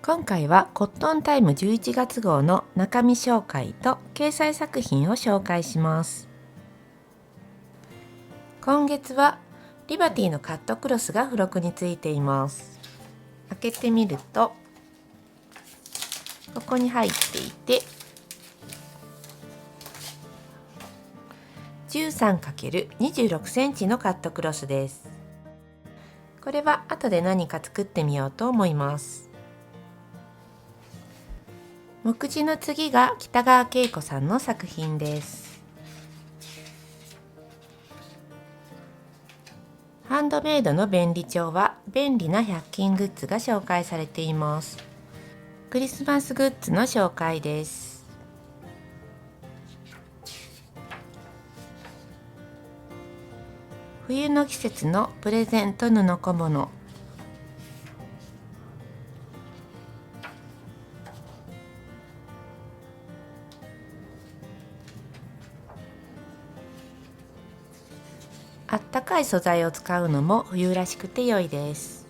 今回はコットンタイム11月号の中身紹介と掲載作品を紹介します。今月はリバティのカットクロスが付録についています。開けてみるとここに入っていて 13×26 センチのカットクロスです。これは後で何か作ってみようと思います。目次の次が北川景子さんの作品です。ハンドメイドの便利帳は便利な100均グッズが紹介されています。クリスマスグッズの紹介です。冬の季節のプレゼント布小物。あったかい素材を使うのも冬らしくて良いです。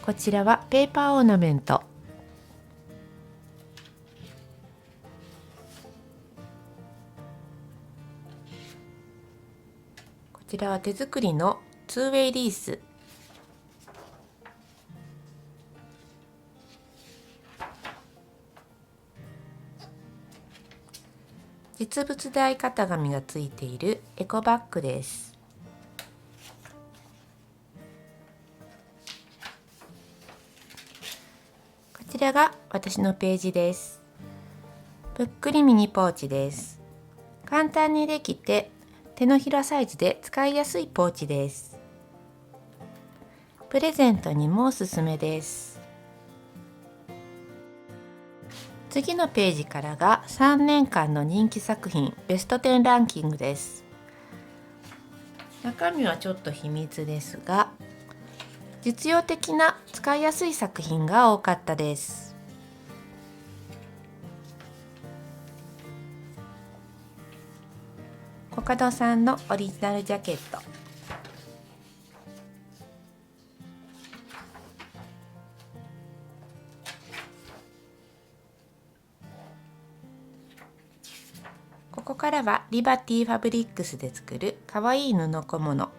こちらはペーパーオーナメント。こちらは手作りの2ウェイリース。実物大型紙がついているエコバッグです。こちらが私のページです。ぷっくりミニポーチです。簡単にできて手のひらサイズで使いやすいポーチです。プレゼントにもおすすめです。次のページからが3年間の人気作品ベスト10ランキングです。中身はちょっと秘密ですが、実用的な使いやすい作品が多かったです。コカドさんのオリジナルジャケット。ここからはリバティファブリックスで作るかわいい布小物。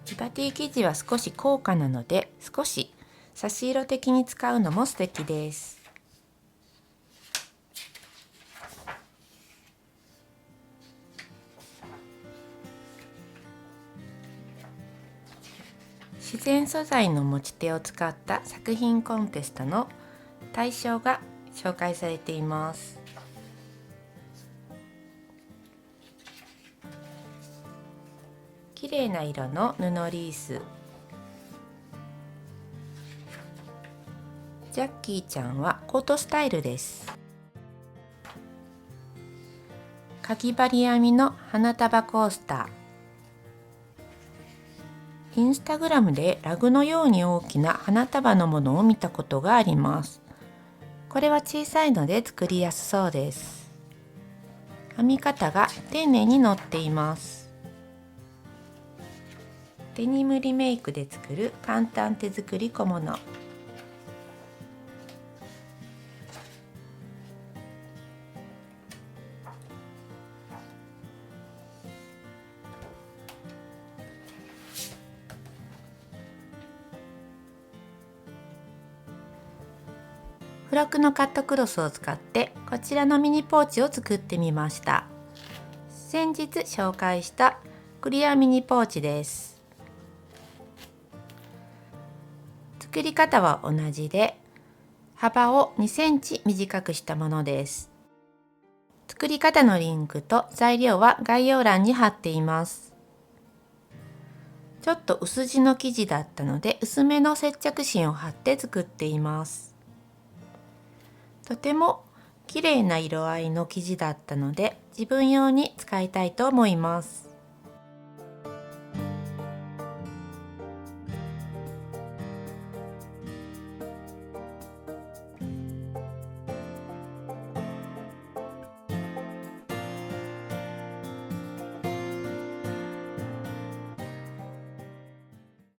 リバティ生地は少し高価なので、少し差し色的に使うのも素敵です。自然素材の持ち手を使った作品コンテストの大賞が紹介されています。綺麗な色の布リース。ジャッキーちゃんはコートスタイルです。かぎ針編みの花束コースター。インスタグラムでラグのように大きな花束のものを見たことがあります。これは小さいので作りやすそうです。編み方が丁寧に載っています。デニムリメイクで作る簡単手作り小物。付録のカットクロスを使ってこちらのミニポーチを作ってみました。先日紹介したクリアミニポーチです。作り方は同じで幅を2センチ短くしたものです。作り方のリンクと材料は概要欄に貼っています。ちょっと薄地の生地だったので薄めの接着芯を貼って作っています。とても綺麗な色合いの生地だったので自分用に使いたいと思います。